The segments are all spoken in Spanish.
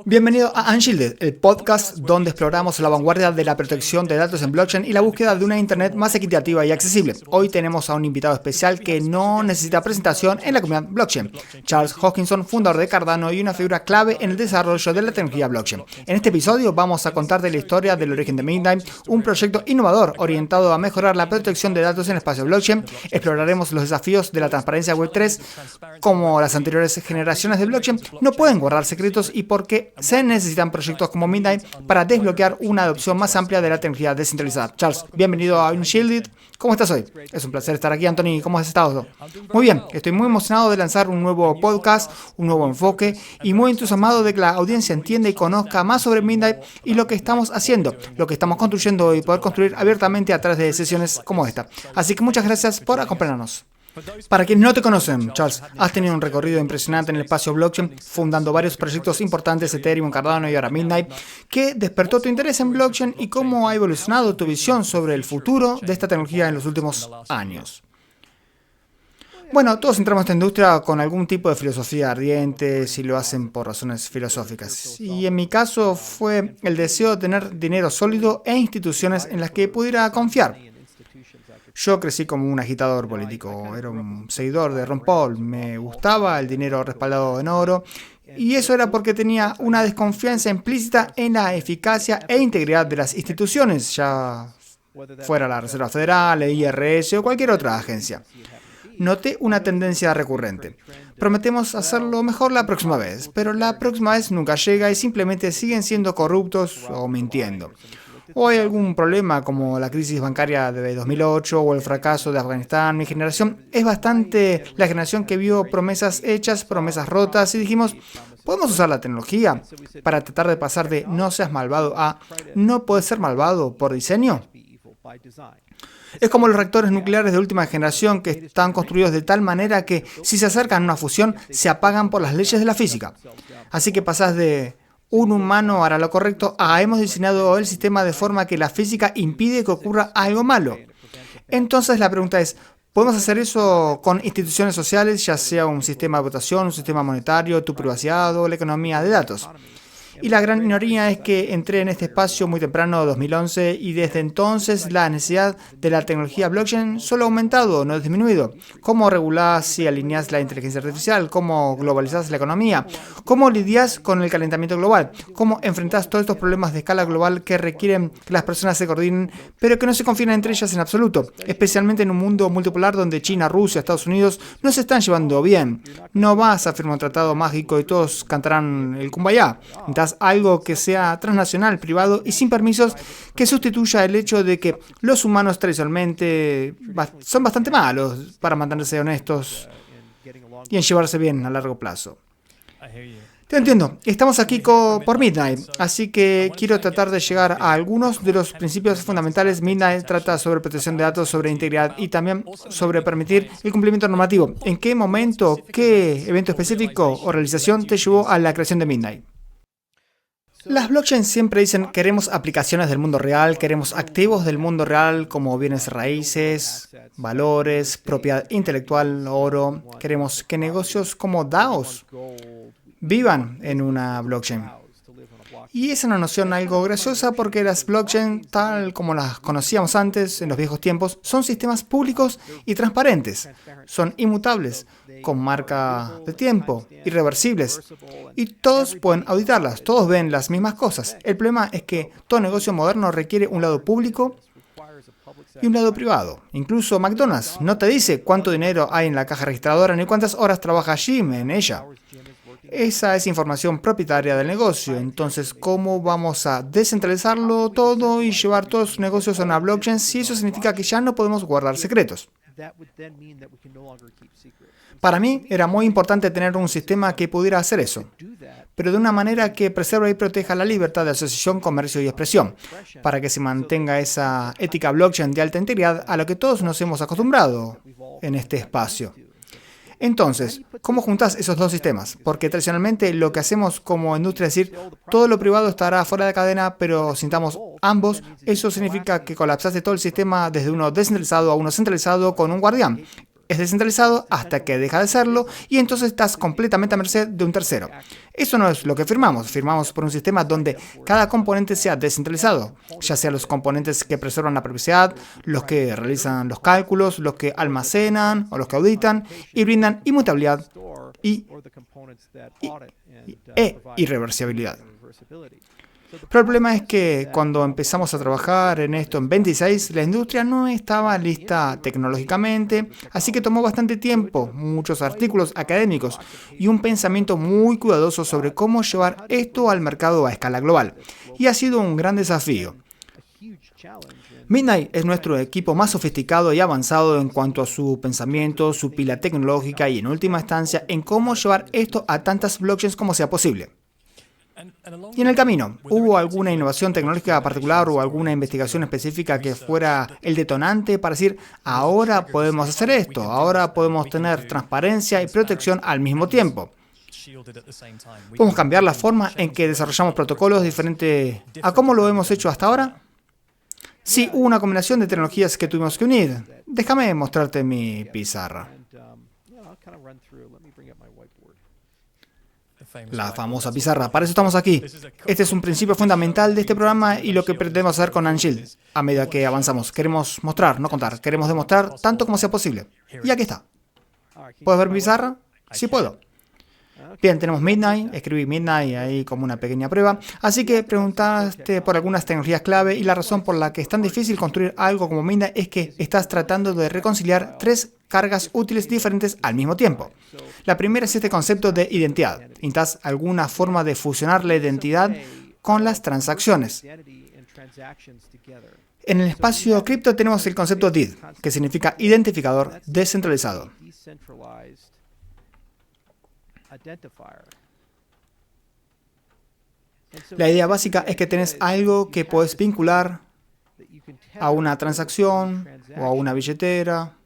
Bienvenido a Unshielded, el podcast donde exploramos la vanguardia de la protección de datos en blockchain y la búsqueda de una internet más equitativa y accesible. Hoy tenemos a un invitado especial que no necesita presentación en la comunidad blockchain, Charles Hoskinson, fundador de Cardano y una figura clave en el desarrollo de la tecnología blockchain. En este episodio vamos a contarte la historia del origen de Midnight, un proyecto innovador orientado a mejorar la protección de datos en el espacio blockchain. Exploraremos los desafíos de la transparencia Web3, cómo las anteriores generaciones de blockchain no pueden guardar secretos y por qué se necesitan proyectos como Midnight para desbloquear una adopción más amplia de la tecnología descentralizada. Charles, bienvenido a Unshielded. ¿Cómo estás hoy? Es un placer estar aquí, Anthony. ¿Cómo has estado? Muy bien, estoy muy emocionado de lanzar un nuevo podcast, un nuevo enfoque y muy entusiasmado de que la audiencia entienda y conozca más sobre Midnight y lo que estamos haciendo, lo que estamos construyendo y poder construir abiertamente a través de sesiones como esta. Así que muchas gracias por acompañarnos. Para quienes no te conocen, Charles, has tenido un recorrido impresionante en el espacio blockchain, fundando varios proyectos importantes, Ethereum, Cardano y ahora Midnight. ¿Qué despertó tu interés en blockchain y cómo ha evolucionado tu visión sobre el futuro de esta tecnología en los últimos años? Bueno, todos entramos a esta industria con algún tipo de filosofía ardiente, si lo hacen por razones filosóficas. Y en mi caso fue el deseo de tener dinero sólido e instituciones en las que pudiera confiar. Yo crecí como un agitador político, era un seguidor de Ron Paul, me gustaba el dinero respaldado en oro y eso era porque tenía una desconfianza implícita en la eficacia e integridad de las instituciones, ya fuera la Reserva Federal, el IRS o cualquier otra agencia. Noté una tendencia recurrente. Prometemos hacerlo mejor la próxima vez, pero la próxima vez nunca llega y simplemente siguen siendo corruptos o mintiendo. O hay algún problema como la crisis bancaria de 2008 o el fracaso de Afganistán. Mi generación es bastante la generación que vio promesas hechas, promesas rotas y dijimos, ¿podemos usar la tecnología para tratar de pasar de no seas malvado a no puedes ser malvado por diseño? Es como los reactores nucleares de última generación que están construidos de tal manera que si se acercan a una fusión se apagan por las leyes de la física. Así que pasás de un humano hará lo correcto hemos diseñado el sistema de forma que la física impide que ocurra algo malo. Entonces la pregunta es, ¿podemos hacer eso con instituciones sociales, ya sea un sistema de votación, un sistema monetario, tu privacidad o la economía de datos? Y la gran ironía es que entré en este espacio muy temprano, 2011, y desde entonces la necesidad de la tecnología blockchain solo ha aumentado, no ha disminuido. ¿Cómo regulás y alineás la inteligencia artificial? ¿Cómo globalizás la economía? ¿Cómo lidiás con el calentamiento global? ¿Cómo enfrentás todos estos problemas de escala global que requieren que las personas se coordinen, pero que no se confíen entre ellas en absoluto? Especialmente en un mundo multipolar donde China, Rusia, Estados Unidos no se están llevando bien. No vas a firmar un tratado mágico y todos cantarán el Kumbaya. Algo que sea transnacional, privado y sin permisos, que sustituya el hecho de que los humanos tradicionalmente son bastante malos para mantenerse honestos y en llevarse bien a largo plazo. Te entiendo, estamos aquí por Midnight, así que quiero tratar de llegar a algunos de los principios fundamentales. Midnight trata sobre protección de datos, sobre integridad y también sobre permitir el cumplimiento normativo. ¿En qué momento, qué evento específico o realización te llevó a la creación de Midnight? Las blockchains siempre dicen queremos aplicaciones del mundo real, queremos activos del mundo real como bienes raíces, valores, propiedad intelectual, oro. Queremos que negocios como DAOs vivan en una blockchain. Y es una noción algo graciosa porque las blockchain, tal como las conocíamos antes en los viejos tiempos, son sistemas públicos y transparentes. Son inmutables, con marca de tiempo, irreversibles. Y todos pueden auditarlas, todos ven las mismas cosas. El problema es que todo negocio moderno requiere un lado público y un lado privado. Incluso McDonald's no te dice cuánto dinero hay en la caja registradora ni cuántas horas trabaja Jim en ella. Esa es información propietaria del negocio. Entonces, ¿cómo vamos a descentralizarlo todo y llevar todos los negocios a una blockchain si eso significa que ya no podemos guardar secretos? Para mí era muy importante tener un sistema que pudiera hacer eso, pero de una manera que preserve y proteja la libertad de asociación, comercio y expresión, para que se mantenga esa ética blockchain de alta integridad a lo que todos nos hemos acostumbrado en este espacio. Entonces, ¿cómo juntás esos dos sistemas? Porque tradicionalmente lo que hacemos como industria es decir, todo lo privado estará fuera de cadena, pero si necesitamos ambos, eso significa que colapsaste todo el sistema desde uno descentralizado a uno centralizado con un guardián. es descentralizado hasta que deja de serlo y entonces estás completamente a merced de un tercero. Eso no es lo que firmamos. Firmamos por un sistema donde cada componente sea descentralizado, ya sea los componentes que preservan la privacidad, los que realizan los cálculos, los que almacenan o los que auditan y brindan inmutabilidad e irreversibilidad. Pero el problema es que cuando empezamos a trabajar en esto en 26, la industria no estaba lista tecnológicamente, así que tomó bastante tiempo, muchos artículos académicos y un pensamiento muy cuidadoso sobre cómo llevar esto al mercado a escala global. Y ha sido un gran desafío. Midnight es nuestro equipo más sofisticado y avanzado en cuanto a su pensamiento, su pila tecnológica y en última instancia en cómo llevar esto a tantas blockchains como sea posible. Y en el camino, ¿hubo alguna innovación tecnológica particular o alguna investigación específica que fuera el detonante para decir, ahora podemos hacer esto, ahora podemos tener transparencia y protección al mismo tiempo? ¿Podemos cambiar la forma en que desarrollamos protocolos diferente a cómo lo hemos hecho hasta ahora? Sí, hubo una combinación de tecnologías que tuvimos que unir. Déjame mostrarte mi pizarra. La famosa pizarra, para eso estamos aquí. Este es un principio fundamental de este programa y lo que pretendemos hacer con Anshil. A medida que avanzamos, queremos mostrar, no contar, queremos demostrar tanto como sea posible. Y aquí está. ¿Puedes ver mi pizarra? Sí puedo. Bien, tenemos Midnight, escribí Midnight ahí como una pequeña prueba. Así que preguntaste por algunas tecnologías clave y la razón por la que es tan difícil construir algo como Midnight es que estás tratando de reconciliar tres cargas útiles diferentes al mismo tiempo. La primera es este concepto de identidad. Necesitas alguna forma de fusionar la identidad con las transacciones. En el espacio cripto tenemos el concepto DID, que significa identificador descentralizado. La idea básica es que tenés algo que podés vincular a una transacción o a una billetera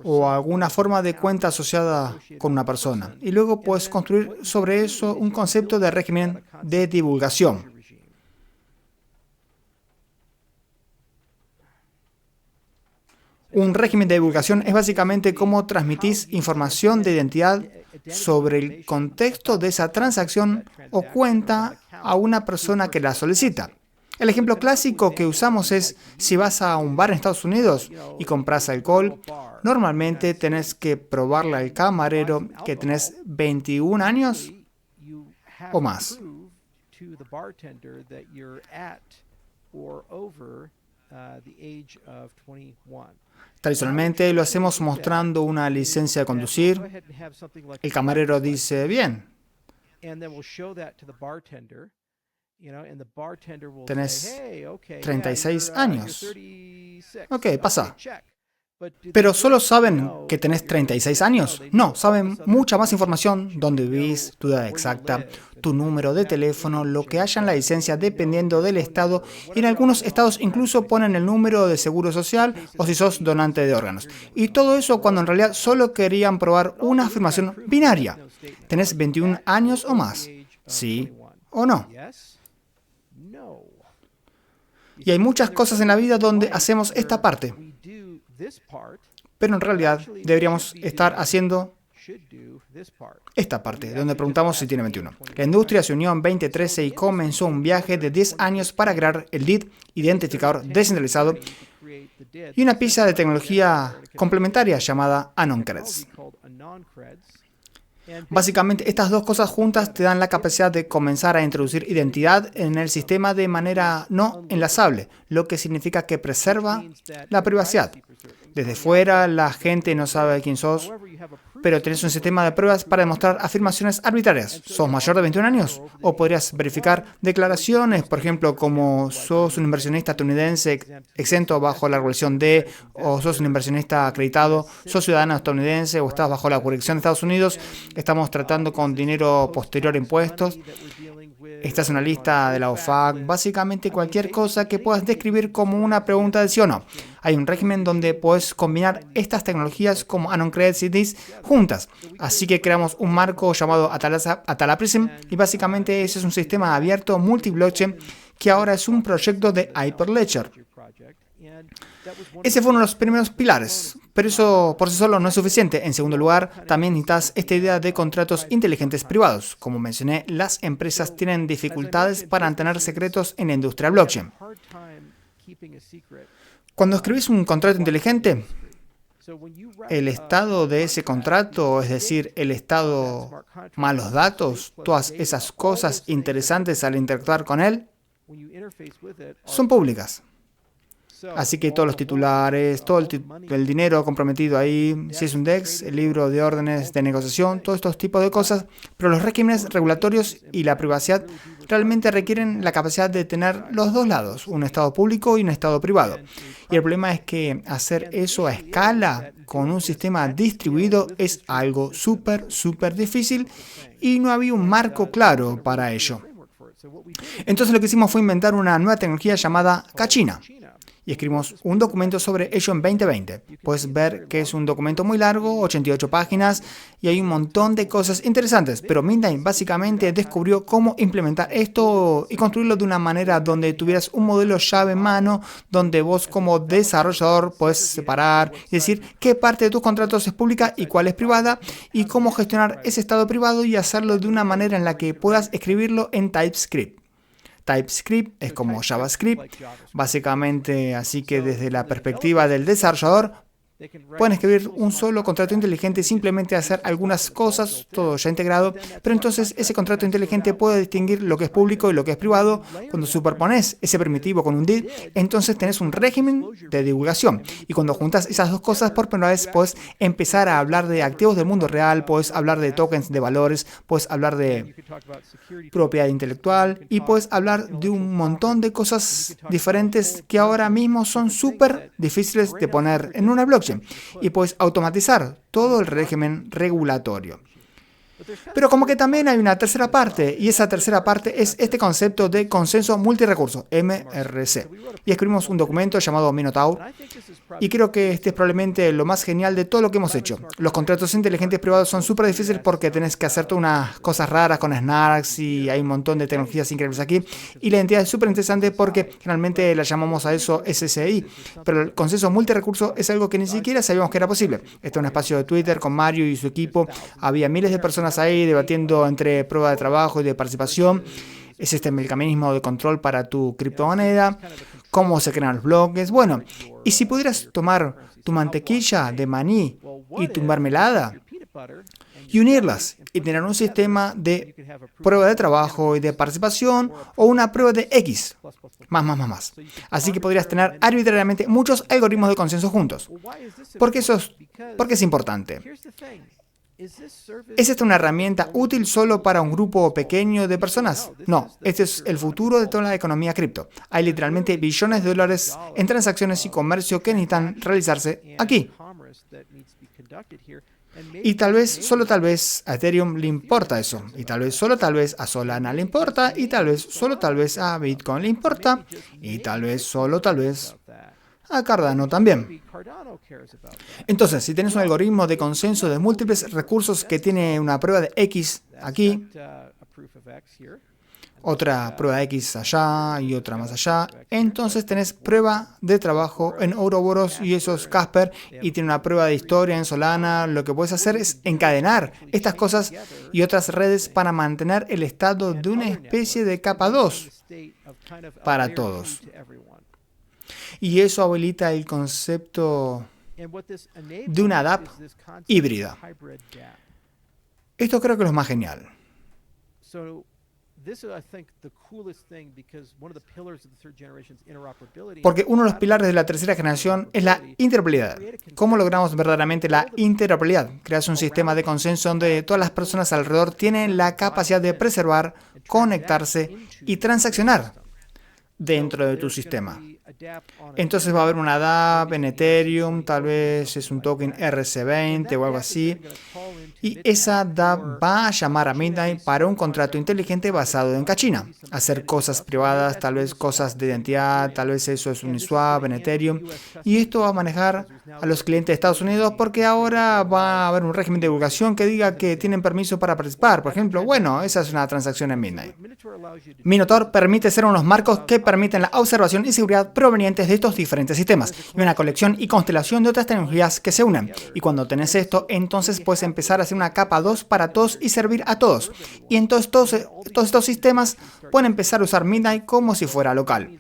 o a alguna forma de cuenta asociada con una persona. Y luego puedes construir sobre eso un concepto de régimen de divulgación. Un régimen de divulgación es básicamente cómo transmitís información de identidad sobre el contexto de esa transacción o cuenta a una persona que la solicita. El ejemplo clásico que usamos es si vas a un bar en Estados Unidos y compras alcohol, normalmente tenés que probarle al camarero que tenés 21 años o más. Tradicionalmente lo hacemos mostrando una licencia de conducir. El camarero dice, bien, tenés 36 años. Ok, pasa. ¿Pero solo saben que tenés 36 años? No, saben mucha más información, dónde vivís, tu edad exacta, tu número de teléfono, lo que haya en la licencia dependiendo del estado, y en algunos estados incluso ponen el número de seguro social o si sos donante de órganos. Y todo eso cuando en realidad solo querían probar una afirmación binaria. ¿Tenés 21 años o más? ¿Sí o no? Y hay muchas cosas en la vida donde hacemos esta parte. Pero en realidad deberíamos estar haciendo esta parte, donde preguntamos si tiene 21. La industria se unió en 2013 y comenzó un viaje de 10 años para crear el DID, identificador descentralizado, y una pieza de tecnología complementaria llamada AnonCreds. Básicamente, estas dos cosas juntas te dan la capacidad de comenzar a introducir identidad en el sistema de manera no enlazable, lo que significa que preserva la privacidad. Desde fuera, la gente no sabe quién sos, pero tenés un sistema de pruebas para demostrar afirmaciones arbitrarias. ¿Sos mayor de 21 años? O podrías verificar declaraciones, por ejemplo, como sos un inversionista estadounidense exento bajo la regulación D, o sos un inversionista acreditado, sos ciudadano estadounidense o estás bajo la jurisdicción de Estados Unidos, estamos tratando con dinero posterior a impuestos, estás en una lista de la OFAC, básicamente cualquier cosa que puedas describir como una pregunta de sí o no. Hay un régimen donde puedes combinar estas tecnologías como AnonCreds y DID juntas. Así que creamos un marco llamado Atala Prism y básicamente ese es un sistema abierto multi-blockchain que ahora es un proyecto de Hyperledger. Ese fue uno de los primeros pilares, pero eso por sí solo no es suficiente. En segundo lugar, también necesitas esta idea de contratos inteligentes privados. Como mencioné, las empresas tienen dificultades para mantener secretos en la industria blockchain. Cuando escribís un contrato inteligente, el estado de ese contrato, es decir, el estado más los datos, todas esas cosas interesantes al interactuar con él, son públicas. Así que todos los titulares, todo el dinero comprometido ahí, si es un DEX, el libro de órdenes de negociación, todos estos tipos de cosas. Pero los regímenes regulatorios y la privacidad realmente requieren la capacidad de tener los dos lados, un estado público y un estado privado. Y el problema es que hacer eso a escala con un sistema distribuido es algo súper difícil y no había un marco claro para ello. Entonces lo que hicimos fue inventar una nueva tecnología llamada Kachina. Y escribimos un documento sobre ello en 2020. Puedes ver que es un documento muy largo, 88 páginas, y hay un montón de cosas interesantes. Pero Midnight básicamente descubrió cómo implementar esto y construirlo de una manera donde tuvieras un modelo llave en mano, donde vos como desarrollador puedes separar y decir qué parte de tus contratos es pública y cuál es privada, y cómo gestionar ese estado privado y hacerlo de una manera en la que puedas escribirlo en TypeScript. TypeScript es como JavaScript, básicamente, así que desde la perspectiva del desarrollador, pueden escribir un solo contrato inteligente y simplemente hacer algunas cosas, todo ya integrado, pero entonces ese contrato inteligente puede distinguir lo que es público y lo que es privado. Cuando superpones ese primitivo con un DID, entonces tenés un régimen de divulgación. Y cuando juntas esas dos cosas por primera vez, puedes empezar a hablar de activos del mundo real, puedes hablar de tokens de valores, puedes hablar de propiedad intelectual y puedes hablar de un montón de cosas diferentes que ahora mismo son súper difíciles de poner en una blockchain. Y puedes automatizar todo el régimen regulatorio. Pero como que también hay una tercera parte, y esa tercera parte es este concepto de consenso multirrecurso, MRC. Y escribimos un documento llamado Minotaur, y creo que este es probablemente lo más genial de todo lo que hemos hecho. Los contratos inteligentes privados son súper difíciles porque tenés que hacer todas unas cosas raras con snarks y hay un montón de tecnologías increíbles aquí. Y la entidad es súper interesante porque generalmente la llamamos a eso SSI, pero el consenso multirrecurso es algo que ni siquiera sabíamos que era posible. Este es un espacio de Twitter con Mario y su equipo. Había miles de personas ahí debatiendo entre prueba de trabajo y de participación. Es este mecanismo de control para tu criptomoneda, cómo se crean los bloques. Bueno, y si pudieras tomar tu mantequilla de maní y tu mermelada y unirlas y tener un sistema de prueba de trabajo y de participación o una prueba de X, más. Así que podrías tener arbitrariamente muchos algoritmos de consenso juntos. Porque es importante. ¿Es esta una herramienta útil solo para un grupo pequeño de personas? No, este es el futuro de toda la economía cripto. Hay literalmente billones de dólares en transacciones y comercio que necesitan realizarse aquí. Y tal vez, solo tal vez, a Ethereum le importa eso. Y tal vez, solo tal vez, a Solana le importa. Y tal vez, solo tal vez, a Bitcoin le importa. Y tal vez, solo tal vez, a Cardano también. Entonces, si tienes un algoritmo de consenso de múltiples recursos que tiene una prueba de X aquí, otra prueba de X allá y otra más allá, entonces tenés prueba de trabajo en Ouroboros y eso es Casper, y tiene una prueba de historia en Solana. Lo que puedes hacer es encadenar estas cosas y otras redes para mantener el estado de una especie de capa 2 para todos. Y eso habilita el concepto de una dApp híbrida. Esto creo que es lo más genial. Porque uno de los pilares de la tercera generación es la interoperabilidad. ¿Cómo logramos verdaderamente la interoperabilidad? Creas un sistema de consenso donde todas las personas alrededor tienen la capacidad de preservar, conectarse y transaccionar dentro de tu sistema. Entonces va a haber una dApp en Ethereum, tal vez es un token RC20 o algo así, y esa dApp va a llamar a Midnight para un contrato inteligente basado en Kachina, hacer cosas privadas, tal vez cosas de identidad, tal vez eso es Uniswap en Ethereum, y esto va a manejar a los clientes de Estados Unidos porque ahora va a haber un régimen de divulgación que diga que tienen permiso para participar. Por ejemplo, bueno, esa es una transacción en Midnight. Minotaur permite ser unos marcos que permiten la observación y seguridad provenientes de estos diferentes sistemas y una colección y constelación de otras tecnologías que se unen. Y cuando tenés esto, entonces puedes empezar a hacer una capa 2 para todos y servir a todos. Y entonces todos estos sistemas pueden empezar a usar Midnight como si fuera local.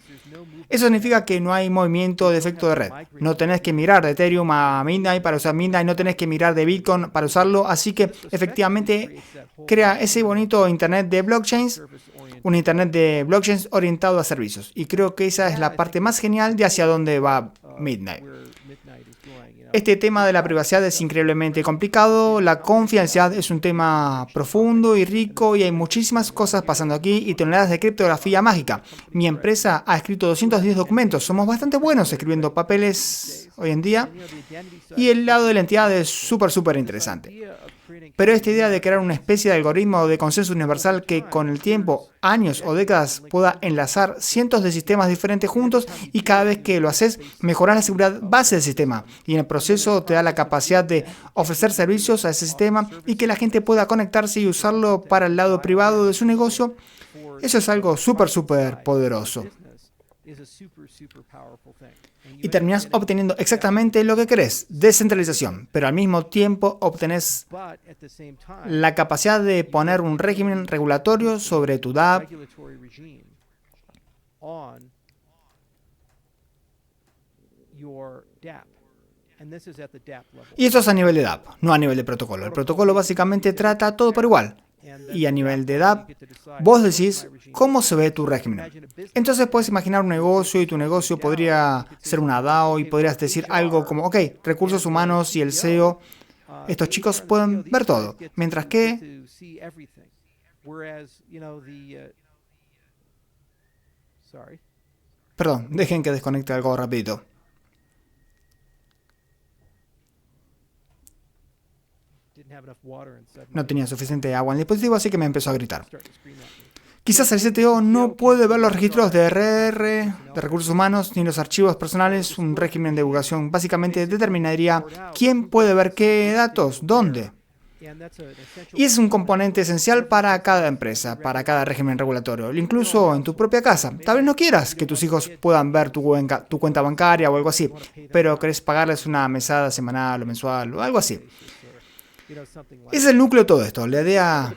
Eso significa que no hay movimiento de efecto de red. No tenés que migrar de Ethereum a Midnight para usar Midnight, no tenés que migrar de Bitcoin para usarlo, así que efectivamente crea ese bonito Internet de blockchains, un Internet de blockchains orientado a servicios. Y creo que esa es la parte más genial de hacia dónde va Midnight. Este tema de la privacidad es increíblemente complicado, la confidencialidad es un tema profundo y rico y hay muchísimas cosas pasando aquí y toneladas de criptografía mágica. Mi empresa ha escrito 210 documentos, somos bastante buenos escribiendo papeles hoy en día y el lado de la entidad es súper interesante. Pero esta idea de crear una especie de algoritmo de consenso universal que con el tiempo, años o décadas, pueda enlazar cientos de sistemas diferentes juntos y cada vez que lo haces, mejorar la seguridad base del sistema. Y en el proceso te da la capacidad de ofrecer servicios a ese sistema y que la gente pueda conectarse y usarlo para el lado privado de su negocio. Eso es algo súper poderoso. Y terminas obteniendo exactamente lo que querés, descentralización, pero al mismo tiempo obtenés la capacidad de poner un régimen regulatorio sobre tu dApp. Y eso es a nivel de dApp, no a nivel de protocolo. El protocolo básicamente trata todo por igual. Y a nivel de dApp, vos decís cómo se ve tu régimen. Entonces puedes imaginar un negocio y tu negocio podría ser una DAO y podrías decir algo como, ok, recursos humanos y el SEO, estos chicos pueden ver todo. Mientras que perdón, dejen que desconecte algo rapidito. No tenía suficiente agua en el dispositivo, así que me empezó a gritar. Quizás el CTO no puede ver los registros de RR, de recursos humanos, ni los archivos personales. Un régimen de divulgación básicamente determinaría quién puede ver qué datos, dónde. Y es un componente esencial para cada empresa, para cada régimen regulatorio, incluso en tu propia casa. Tal vez no quieras que tus hijos puedan ver tu cuenta bancaria o algo así, pero querés pagarles una mesada semanal o mensual o algo así. Es el núcleo de todo esto, la idea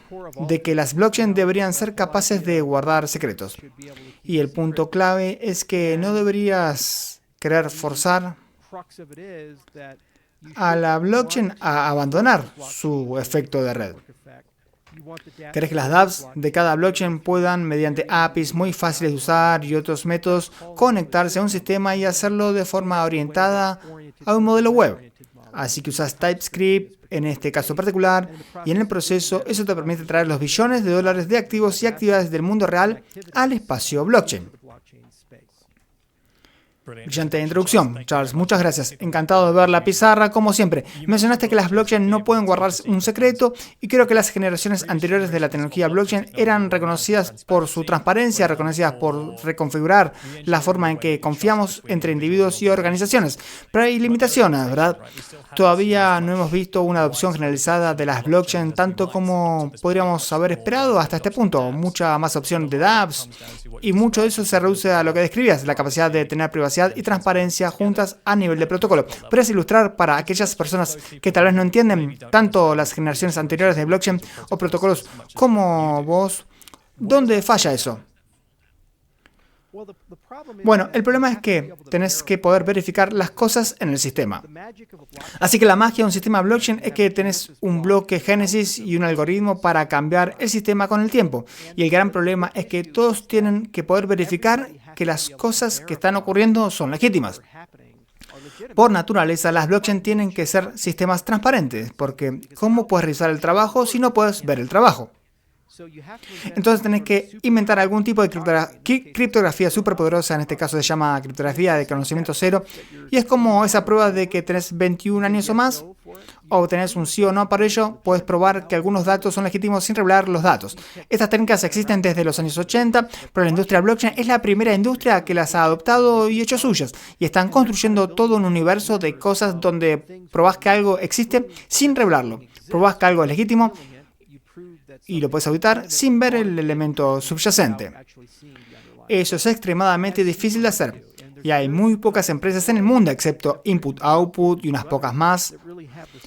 de que las blockchains deberían ser capaces de guardar secretos. Y el punto clave es que no deberías querer forzar a la blockchain a abandonar su efecto de red. Querés que las dApps de cada blockchain puedan, mediante APIs muy fáciles de usar y otros métodos, conectarse a un sistema y hacerlo de forma orientada a un modelo web. Así que usas TypeScript en este caso particular y en el proceso eso te permite traer los billones de dólares de activos y actividades del mundo real al espacio blockchain. Brillante introducción, Charles. Muchas gracias. Encantado de ver la pizarra, como siempre. Mencionaste que las blockchains no pueden guardar un secreto y creo que las generaciones anteriores de la tecnología blockchain eran reconocidas por su transparencia, reconocidas por reconfigurar la forma en que confiamos entre individuos y organizaciones. Pero hay limitaciones, ¿verdad? Todavía no hemos visto una adopción generalizada de las blockchains tanto como podríamos haber esperado hasta este punto. Mucha más opción de dApps y mucho de eso se reduce a lo que describías, la capacidad de tener privacidad y transparencia juntas a nivel de protocolo. ¿Podrías ilustrar para aquellas personas que tal vez no entienden tanto las generaciones anteriores de blockchain o protocolos como vos, dónde falla eso? Bueno, el problema es que tenés que poder verificar las cosas en el sistema. Así que la magia de un sistema blockchain es que tenés un bloque génesis y un algoritmo para cambiar el sistema con el tiempo. Y el gran problema es que todos tienen que poder verificar que las cosas que están ocurriendo son legítimas. Por naturaleza, las blockchains tienen que ser sistemas transparentes, porque ¿cómo puedes revisar el trabajo si no puedes ver el trabajo? Entonces tenés que inventar algún tipo de criptografía superpoderosa, en este caso se llama criptografía de conocimiento cero, y es como esa prueba de que tenés 21 años o más, o tenés un sí o no para ello, puedes probar que algunos datos son legítimos sin revelar los datos. Estas técnicas existen desde los años 80, pero la industria blockchain es la primera industria que las ha adoptado y hecho suyas, y están construyendo todo un universo de cosas donde probás que algo existe sin revelarlo, probás que algo es legítimo, y lo puedes auditar sin ver el elemento subyacente. Eso es extremadamente difícil de hacer. Y hay muy pocas empresas en el mundo, excepto Input Output y unas pocas más,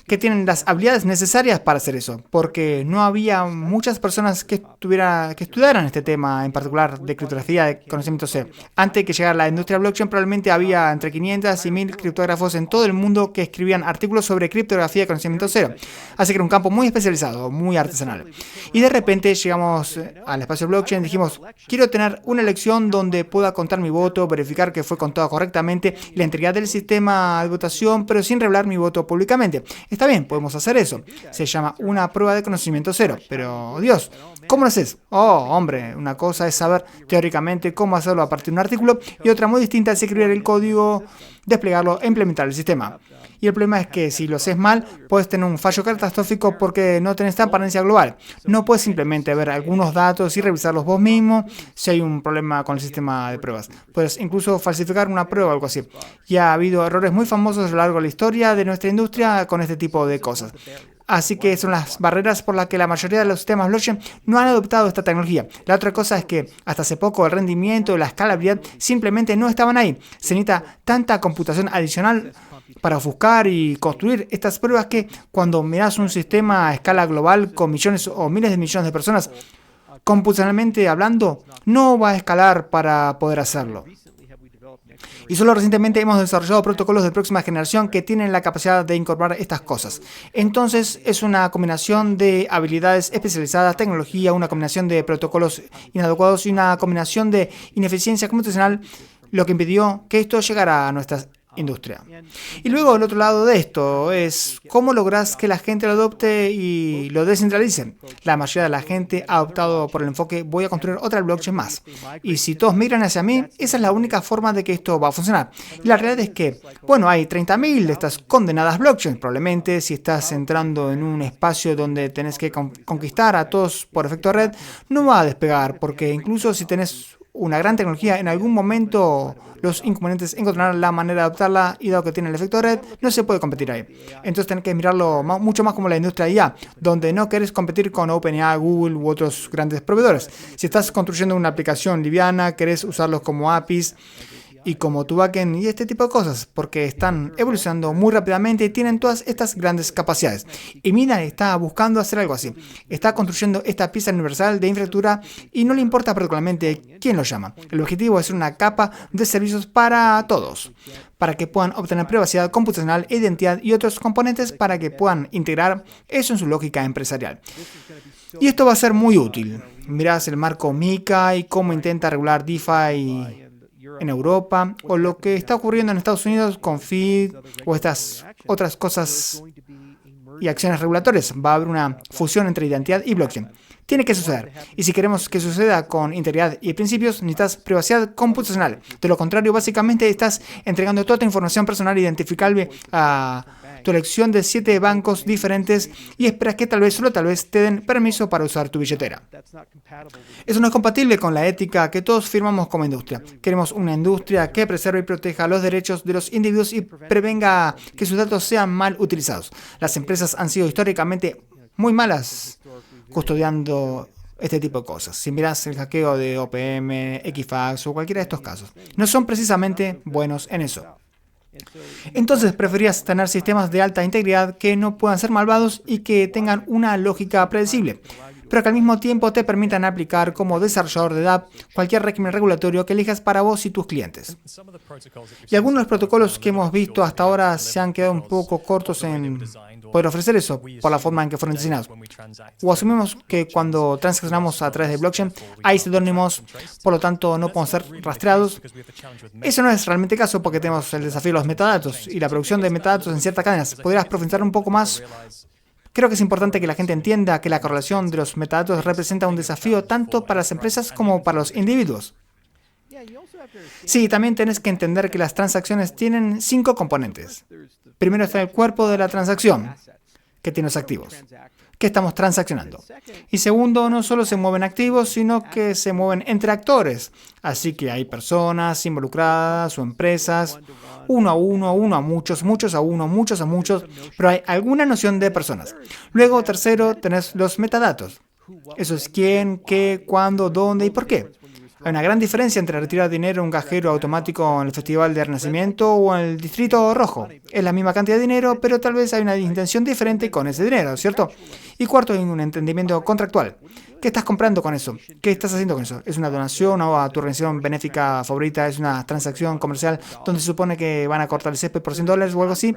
que tienen las habilidades necesarias para hacer eso, porque no había muchas personas que estudiaran este tema en particular de criptografía de conocimiento cero. Antes que llegara la industria blockchain, probablemente había entre 500 y 1000 criptógrafos en todo el mundo que escribían artículos sobre criptografía de conocimiento cero. Así que era un campo muy especializado, muy artesanal. Y de repente llegamos al espacio blockchain y dijimos, quiero tener una elección donde pueda contar mi voto, verificar que fue contado correctamente y la integridad del sistema de votación, pero sin revelar mi voto públicamente. Está bien, podemos hacer eso. Se llama una prueba de conocimiento cero. Pero, Dios, ¿cómo lo haces? Oh, hombre, una cosa es saber teóricamente cómo hacerlo a partir de un artículo y otra muy distinta es escribir el código, desplegarlo e implementar el sistema. Y el problema es que si lo haces mal, puedes tener un fallo catastrófico porque no tenés transparencia global. No puedes simplemente ver algunos datos y revisarlos vos mismo si hay un problema con el sistema de pruebas. Puedes incluso falsificar una prueba o algo así. Y ha habido errores muy famosos a lo largo de la historia de nuestra industria con este tipo de cosas. Así que son las barreras por las que la mayoría de los sistemas blockchain no han adoptado esta tecnología. La otra cosa es que hasta hace poco el rendimiento y la escalabilidad simplemente no estaban ahí. Se necesita tanta computación adicional para ofuscar y construir estas pruebas que cuando miras un sistema a escala global con millones o miles de millones de personas, computacionalmente hablando, no va a escalar para poder hacerlo. Y solo recientemente hemos desarrollado protocolos de próxima generación que tienen la capacidad de incorporar estas cosas. Entonces es una combinación de habilidades especializadas, tecnología, una combinación de protocolos inadecuados y una combinación de ineficiencia computacional, lo que impidió que esto llegara a nuestras industria. Y luego el otro lado de esto es cómo logras que la gente lo adopte y lo descentralice. La mayoría de la gente ha optado por el enfoque voy a construir otra blockchain más. Y si todos migran hacia mí, esa es la única forma de que esto va a funcionar. Y la realidad es que, bueno, hay 30.000 de estas condenadas blockchains. Probablemente si estás entrando en un espacio donde tenés que conquistar a todos por efecto red, no va a despegar, porque incluso si tenés una gran tecnología, en algún momento los inconvenientes encontrarán la manera de adoptarla y dado que tiene el efecto red, no se puede competir ahí. Entonces tenés que mirarlo mucho más como la industria IA, donde no querés competir con OpenAI, Google u otros grandes proveedores. Si estás construyendo una aplicación liviana, querés usarlos como APIs y como tu backend y este tipo de cosas, porque están evolucionando muy rápidamente y tienen todas estas grandes capacidades. Y Mina está buscando hacer algo así. Está construyendo esta pieza universal de infraestructura y no le importa particularmente quién lo llama. El objetivo es una capa de servicios para todos, para que puedan obtener privacidad computacional, identidad y otros componentes para que puedan integrar eso en su lógica empresarial. Y esto va a ser muy útil. Mirás el marco MiCA y cómo intenta regular DeFi en Europa, o lo que está ocurriendo en Estados Unidos con FID, o estas otras cosas y acciones regulatorias. Va a haber una fusión entre identidad y blockchain. Tiene que suceder. Y si queremos que suceda con integridad y principios, necesitas privacidad computacional. De lo contrario, básicamente estás entregando toda tu información personal identificable a tu elección de 7 bancos diferentes y esperas que tal vez, solo tal vez, te den permiso para usar tu billetera. Eso no es compatible con la ética que todos firmamos como industria. Queremos una industria que preserve y proteja los derechos de los individuos y prevenga que sus datos sean mal utilizados. Las empresas han sido históricamente muy malas custodiando este tipo de cosas. Si miras el hackeo de OPM, Equifax o cualquiera de estos casos, no son precisamente buenos en eso. Entonces preferías tener sistemas de alta integridad que no puedan ser malvados y que tengan una lógica predecible, pero que al mismo tiempo te permitan aplicar como desarrollador de dApp cualquier régimen regulatorio que elijas para vos y tus clientes. Y algunos de los protocolos que hemos visto hasta ahora se han quedado un poco cortos en poder ofrecer eso por la forma en que fueron diseñados. O asumimos que cuando transaccionamos a través de blockchain hay seudónimos, por lo tanto no podemos ser rastreados. Eso no es realmente el caso porque tenemos el desafío de los metadatos y la producción de metadatos en ciertas cadenas. ¿Podrías profundizar un poco más? Creo que es importante que la gente entienda que la correlación de los metadatos representa un desafío tanto para las empresas como para los individuos. Sí, también tenés que entender que las transacciones tienen 5 componentes. Primero está el cuerpo de la transacción, que tiene los activos, que estamos transaccionando. Y segundo, no solo se mueven activos, sino que se mueven entre actores. Así que hay personas involucradas o empresas, uno a uno, uno a muchos, muchos a uno, muchos a muchos, pero hay alguna noción de personas. Luego, tercero, tenés los metadatos. Eso es quién, qué, cuándo, dónde y por qué. Hay una gran diferencia entre retirar dinero en un cajero automático en el Festival de Renacimiento o en el Distrito Rojo. Es la misma cantidad de dinero, pero tal vez hay una intención diferente con ese dinero, ¿cierto? Y cuarto, hay un entendimiento contractual. ¿Qué estás comprando con eso? ¿Qué estás haciendo con eso? ¿Es una donación o a tu organización benéfica favorita? ¿Es una transacción comercial donde se supone que van a cortar el césped por $100 o algo así?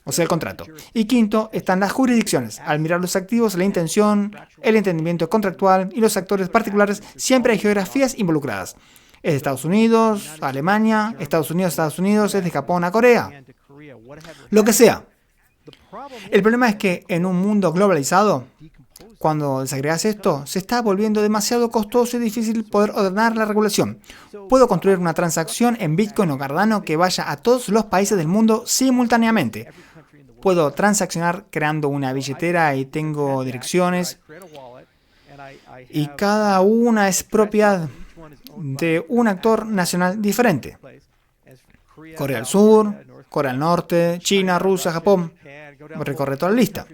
O sea, el contrato. Y quinto, están las jurisdicciones. Al mirar los activos, la intención, el entendimiento contractual y los actores particulares, siempre hay geografías involucradas. Es de Estados Unidos, a Alemania, Estados Unidos, es de Japón a Corea. Lo que sea. El problema es que en un mundo globalizado, cuando desagregas esto, se está volviendo demasiado costoso y difícil poder ordenar la regulación. Puedo construir una transacción en Bitcoin o Cardano que vaya a todos los países del mundo simultáneamente. Puedo transaccionar creando una billetera y tengo direcciones. Y cada una es propiedad de un actor nacional diferente. Corea del Sur, Corea del Norte, China, Rusia, Japón. Recorre toda la lista.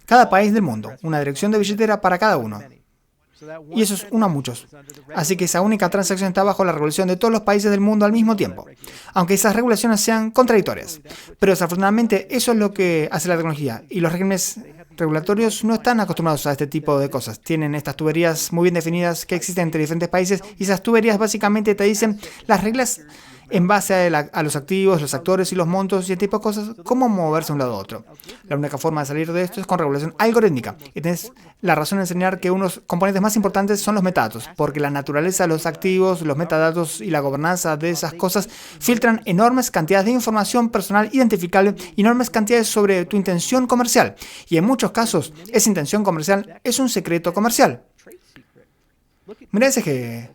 Cada país del mundo, una dirección de billetera para cada uno. Y eso es uno a muchos. Así que esa única transacción está bajo la regulación de todos los países del mundo al mismo tiempo. Aunque esas regulaciones sean contradictorias. Pero desafortunadamente eso es lo que hace la tecnología. Y los regímenes regulatorios no están acostumbrados a este tipo de cosas. Tienen estas tuberías muy bien definidas que existen entre diferentes países. Y esas tuberías básicamente te dicen las reglas en base a los activos, los actores y los montos y ese tipo de cosas, cómo moverse de un lado a otro. La única forma de salir de esto es con regulación algorítmica. Y tienes la razón en enseñar que unos componentes más importantes son los metadatos, porque la naturaleza de los activos, los metadatos y la gobernanza de esas cosas filtran enormes cantidades de información personal identificable y enormes cantidades sobre tu intención comercial. Y en muchos casos, esa intención comercial es un secreto comercial. Mira ese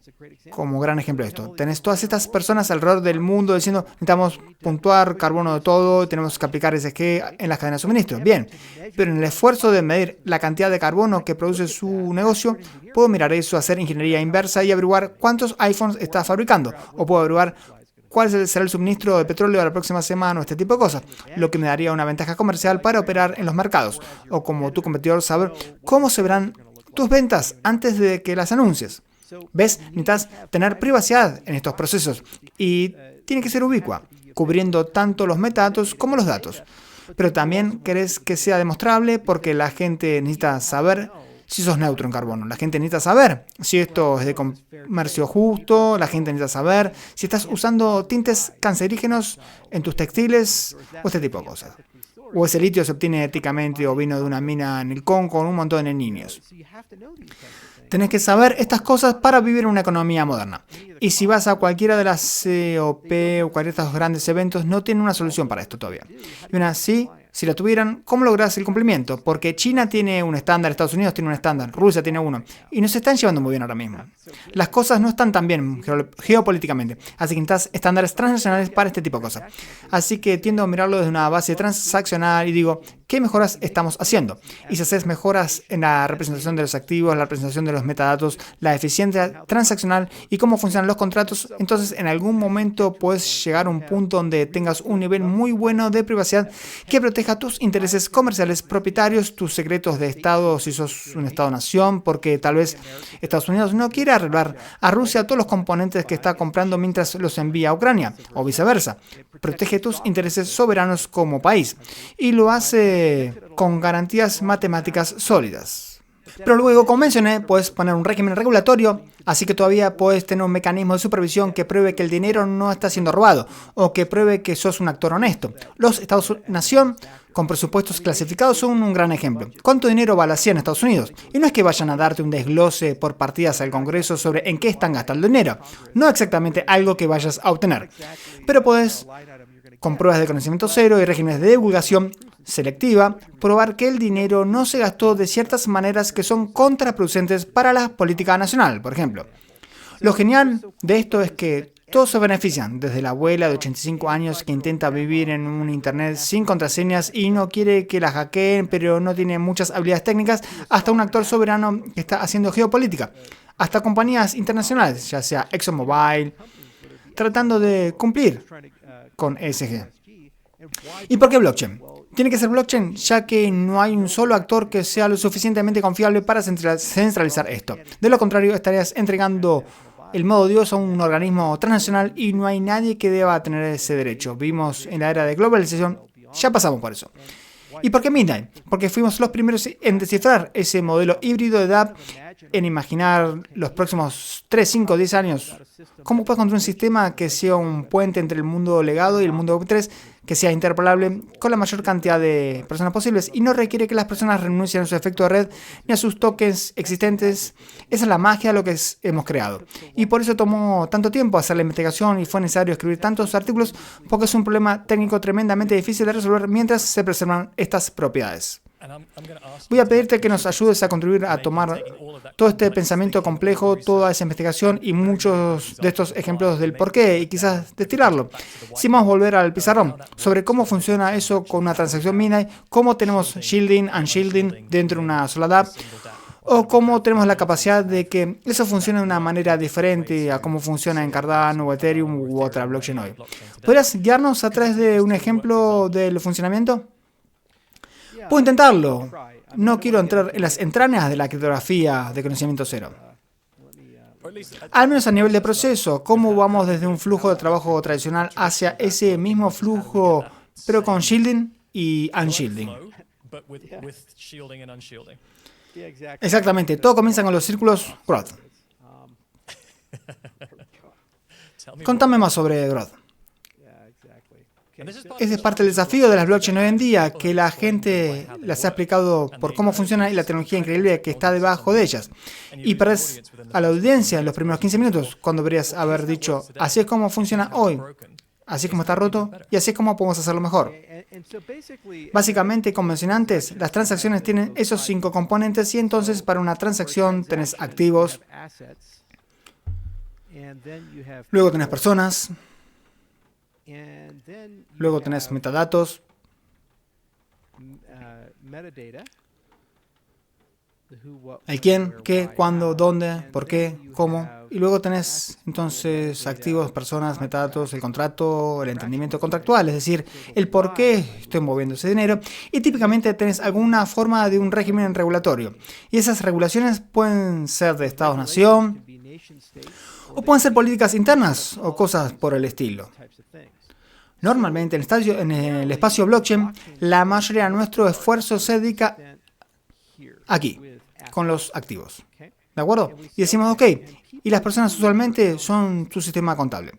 como gran ejemplo de esto. Tenés todas estas personas alrededor del mundo diciendo necesitamos puntuar carbono de todo, tenemos que aplicar ESG en las cadenas de suministro. Bien, pero en el esfuerzo de medir la cantidad de carbono que produce su negocio, puedo mirar eso, hacer ingeniería inversa y averiguar cuántos iPhones está fabricando. O puedo averiguar cuál será el suministro de petróleo de la próxima semana o este tipo de cosas, lo que me daría una ventaja comercial para operar en los mercados. O como tu competidor, saber cómo se verán tus ventas antes de que las anuncies. ¿Ves? Necesitas tener privacidad en estos procesos y tiene que ser ubicua, cubriendo tanto los metadatos como los datos. Pero también querés que sea demostrable porque la gente necesita saber si sos neutro en carbono. La gente necesita saber si esto es de comercio justo, la gente necesita saber si estás usando tintes cancerígenos en tus textiles o este tipo de cosas. O ese litio se obtiene éticamente o vino de una mina en el Congo con un montón de niños. Tenés que saber estas cosas para vivir en una economía moderna. Y si vas a cualquiera de las COP o cualquiera de estos grandes eventos, no tienen una solución para esto todavía. Y aún así, si la tuvieran, ¿cómo lográs el cumplimiento? Porque China tiene un estándar, Estados Unidos tiene un estándar, Rusia tiene uno. Y no se están llevando muy bien ahora mismo. Las cosas no están tan bien geopolíticamente. Así que necesitas estándares transnacionales para este tipo de cosas. Así que tiendo a mirarlo desde una base transaccional y digo, ¿qué mejoras estamos haciendo? Y si haces mejoras en la representación de los activos, la representación de los metadatos, la eficiencia transaccional y cómo funcionan los contratos, entonces en algún momento puedes llegar a un punto donde tengas un nivel muy bueno de privacidad que proteja tus intereses comerciales propietarios, tus secretos de Estado, si sos un Estado-nación, porque tal vez Estados Unidos no quiere arreglar a Rusia todos los componentes que está comprando mientras los envía a Ucrania, o viceversa. Protege tus intereses soberanos como país, y lo hace con garantías matemáticas sólidas. Pero luego, como mencioné, puedes poner un régimen regulatorio, así que todavía puedes tener un mecanismo de supervisión que pruebe que el dinero no está siendo robado o que pruebe que sos un actor honesto. Los Estados-nación con presupuestos clasificados son un gran ejemplo. ¿Cuánto dinero va a la CIA en Estados Unidos? Y no es que vayan a darte un desglose por partidas al Congreso sobre en qué están gastando el dinero. No exactamente algo que vayas a obtener. Pero puedes, con pruebas de conocimiento cero y regímenes de divulgación selectiva, probar que el dinero no se gastó de ciertas maneras que son contraproducentes para la política nacional, por ejemplo. Lo genial de esto es que todos se benefician, desde la abuela de 85 años que intenta vivir en un internet sin contraseñas y no quiere que la hackeen, pero no tiene muchas habilidades técnicas, hasta un actor soberano que está haciendo geopolítica, hasta compañías internacionales, ya sea ExxonMobil, tratando de cumplir con ESG. ¿Y por qué blockchain? Tiene que ser blockchain, ya que no hay un solo actor que sea lo suficientemente confiable para centralizar esto. De lo contrario, estarías entregando el modo Dios a un organismo transnacional y no hay nadie que deba tener ese derecho. Vivimos en la era de globalización, ya pasamos por eso. ¿Y por qué Midnight? Porque fuimos los primeros en descifrar ese modelo híbrido de DApp, en imaginar los próximos 3, 5, 10 años. ¿Cómo puedes construir un sistema que sea un puente entre el mundo legado y el mundo Web3, que sea interpolable con la mayor cantidad de personas posibles y no requiere que las personas renuncien a su efecto de red ni a sus tokens existentes? Esa es la magia de lo que hemos creado. Y por eso tomó tanto tiempo hacer la investigación y fue necesario escribir tantos artículos, porque es un problema técnico tremendamente difícil de resolver mientras se preservan estas propiedades. Voy a pedirte que nos ayudes a contribuir a tomar todo este pensamiento complejo, toda esa investigación y muchos de estos ejemplos del porqué y quizás destilarlo. Si vamos a volver al pizarrón sobre cómo funciona eso con una transacción Midnight, cómo tenemos shielding, unshielding dentro de una sola DApp, o cómo tenemos la capacidad de que eso funcione de una manera diferente a cómo funciona en Cardano o Ethereum u otra blockchain hoy. ¿Podrías guiarnos a través de un ejemplo del funcionamiento? Puedo intentarlo. No quiero entrar en las entrañas de la criptografía de conocimiento cero. Al menos a nivel de proceso, ¿cómo vamos desde un flujo de trabajo tradicional hacia ese mismo flujo, pero con shielding y unshielding? Exactamente, todo comienza con los círculos Growth. Contame más sobre Growth. Ese es parte del desafío de las blockchains hoy en día, que la gente las ha explicado por cómo funciona y la tecnología increíble que está debajo de ellas. Y perdés a la audiencia en los primeros 15 minutos, cuando deberías haber dicho, así es como funciona hoy, así es como está roto y así es como podemos hacerlo mejor. Básicamente, como mencioné antes, las transacciones tienen esos 5 componentes y entonces para una transacción tenés activos, luego tenés personas, luego tenés metadatos, el quién, qué, cuándo, dónde, por qué, cómo. Y luego tenés entonces activos, personas, metadatos, el contrato, el entendimiento contractual, es decir, el por qué estoy moviendo ese dinero. Y típicamente tenés alguna forma de un régimen regulatorio. Y esas regulaciones pueden ser de Estados-nación, o pueden ser políticas internas o cosas por el estilo. Normalmente en el espacio blockchain, la mayoría de nuestro esfuerzo se dedica aquí, con los activos. ¿De acuerdo? Y decimos, ok, y las personas usualmente son tu sistema contable.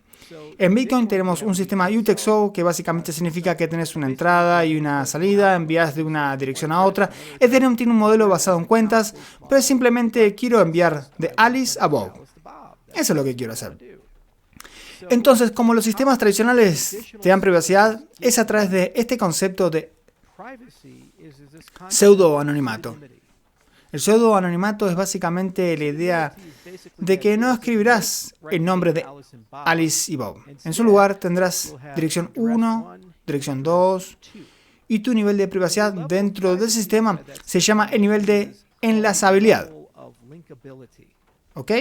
En Bitcoin tenemos un sistema UTXO, que básicamente significa que tenés una entrada y una salida, envías de una dirección a otra. Ethereum tiene un modelo basado en cuentas, pero simplemente quiero enviar de Alice a Bob. Eso es lo que quiero hacer. Entonces, como los sistemas tradicionales te dan privacidad, es a través de este concepto de pseudo-anonimato. El pseudo-anonimato es básicamente la idea de que no escribirás el nombre de Alice y Bob. En su lugar tendrás dirección 1, dirección 2, y tu nivel de privacidad dentro del sistema se llama el nivel de enlazabilidad. ¿Ok?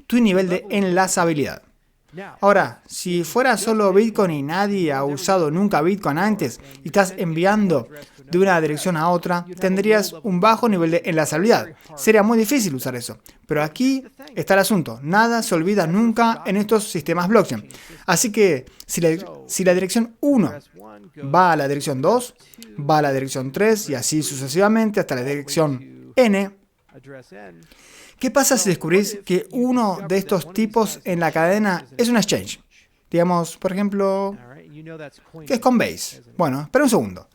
Tu nivel de enlazabilidad. Ahora, si fuera solo Bitcoin y nadie ha usado nunca Bitcoin antes y estás enviando de una dirección a otra, tendrías un bajo nivel de enlazabilidad. Sería muy difícil usar eso. Pero aquí está el asunto. Nada se olvida nunca en estos sistemas blockchain. Así que si la dirección 1 va a la dirección 2, va a la dirección 3 y así sucesivamente hasta la dirección n, ¿qué pasa si descubrís que uno de estos tipos en la cadena es un exchange? Digamos, por ejemplo, ¿qué es Coinbase? Bueno, espera un segundo.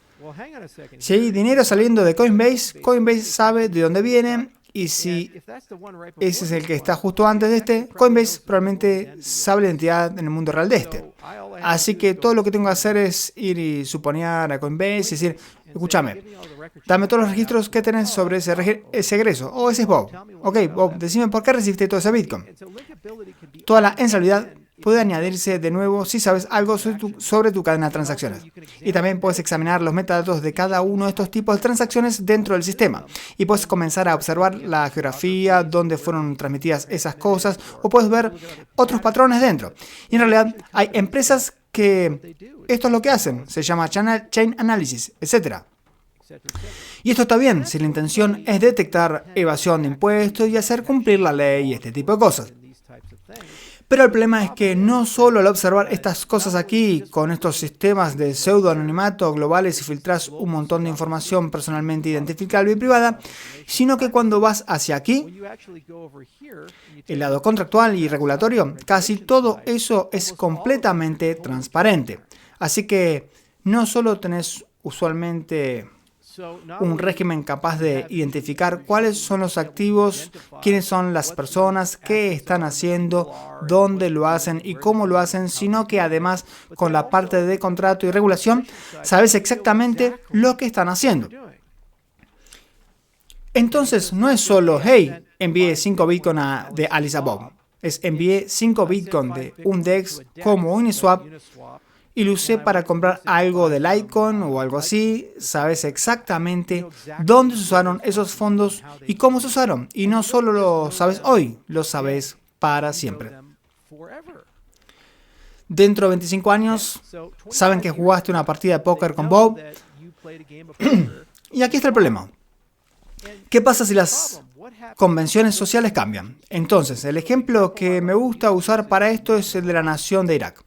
Si hay dinero saliendo de Coinbase, Coinbase sabe de dónde viene, y si ese es el que está justo antes de este, Coinbase probablemente sabe la identidad en el mundo real de este. Así que todo lo que tengo que hacer es ir y suponer a Coinbase y decir, escúchame, dame todos los registros que tenés sobre ese egreso. Oh, ese es Bob. Ok, Bob, decime por qué recibiste todo ese Bitcoin. Toda la ensalidad puede añadirse de nuevo si sabes algo sobre tu cadena de transacciones. Y también puedes examinar los metadatos de cada uno de estos tipos de transacciones dentro del sistema. Y puedes comenzar a observar la geografía, dónde fueron transmitidas esas cosas, o puedes ver otros patrones dentro. Y en realidad hay empresas que esto es lo que hacen. Se llama Chain Analysis, etc. Y esto está bien si la intención es detectar evasión de impuestos y hacer cumplir la ley y este tipo de cosas. Pero el problema es que no solo al observar estas cosas aquí, con estos sistemas de pseudo-anonimato globales y filtras un montón de información personalmente identificable y privada, sino que cuando vas hacia aquí, el lado contractual y regulatorio, casi todo eso es completamente transparente. Así que no solo tenés usualmente un régimen capaz de identificar cuáles son los activos, quiénes son las personas, qué están haciendo, dónde lo hacen y cómo lo hacen, sino que además con la parte de contrato y regulación sabes exactamente lo que están haciendo. Entonces no es solo, hey, envié 5 Bitcoin de Alice Bob, es envié 5 Bitcoin de un DEX como Uniswap y lo usé para comprar algo de Litecoin o algo así. Sabes exactamente dónde se usaron esos fondos y cómo se usaron. Y no solo lo sabes hoy, lo sabes para siempre. Dentro de 25 años, saben que jugaste una partida de póker con Bob. Y aquí está el problema. ¿Qué pasa si las convenciones sociales cambian? Entonces, el ejemplo que me gusta usar para esto es el de la nación de Irak.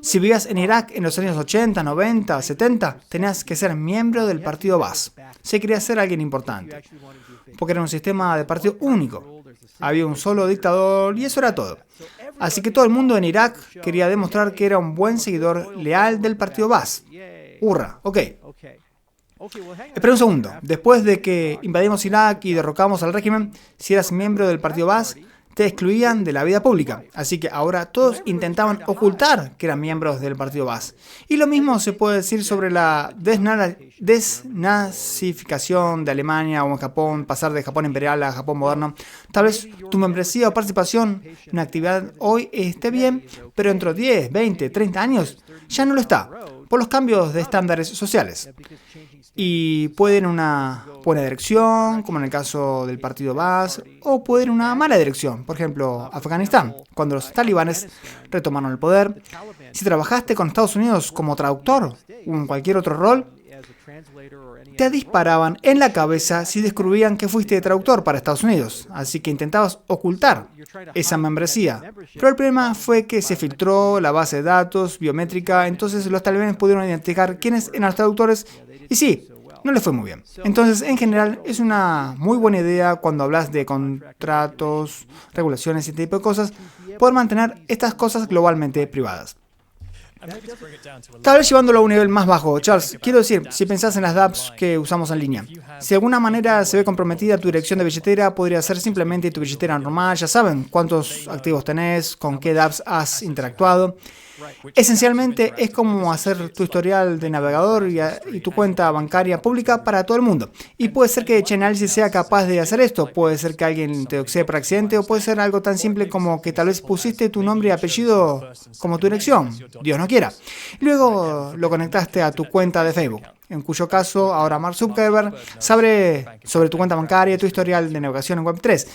Si vivías en Irak en los años 80, 90, 70, tenías que ser miembro del partido Baas. Si querías ser alguien importante, porque era un sistema de partido único. Había un solo dictador y eso era todo. Así que todo el mundo en Irak quería demostrar que era un buen seguidor leal del partido Baas. ¡Hurra! Ok. Espera un segundo. Después de que invadimos Irak y derrocamos al régimen, si eras miembro del partido Baas, te excluían de la vida pública. Así que ahora todos intentaban ocultar que eran miembros del partido Baas. Y lo mismo se puede decir sobre la desnazificación de Alemania o en Japón, pasar de Japón imperial a Japón moderno. Tal vez tu membresía o participación en una actividad hoy esté bien, pero dentro de 10, 20, 30 años ya no lo está, por los cambios de estándares sociales. Y puede ir en una buena dirección, como en el caso del partido Baas, o puede ir en una mala dirección, por ejemplo, Afganistán, cuando los talibanes retomaron el poder. Si trabajaste con Estados Unidos como traductor o en cualquier otro rol, te disparaban en la cabeza si descubrían que fuiste traductor para Estados Unidos, así que intentabas ocultar esa membresía. Pero el problema fue que se filtró la base de datos biométrica, entonces los talibanes pudieron identificar quiénes eran los traductores y sí, no les fue muy bien. Entonces, en general, es una muy buena idea cuando hablas de contratos, regulaciones y ese tipo de cosas, poder mantener estas cosas globalmente privadas. Tal vez llevándolo a un nivel más bajo, Charles, quiero decir, si pensás en las dApps que usamos en línea, si de alguna manera se ve comprometida tu dirección de billetera, podría ser simplemente tu billetera normal, ya saben cuántos activos tenés, con qué dApps has interactuado. Esencialmente es como hacer tu historial de navegador y tu cuenta bancaria pública para todo el mundo. Y puede ser que Chainalysis sea capaz de hacer esto, puede ser que alguien te doxee por accidente o puede ser algo tan simple como que tal vez pusiste tu nombre y apellido como tu dirección, Dios no quiera. Y luego lo conectaste a tu cuenta de Facebook, en cuyo caso ahora Mark Zuckerberg sabe sobre tu cuenta bancaria y tu historial de navegación en Web3.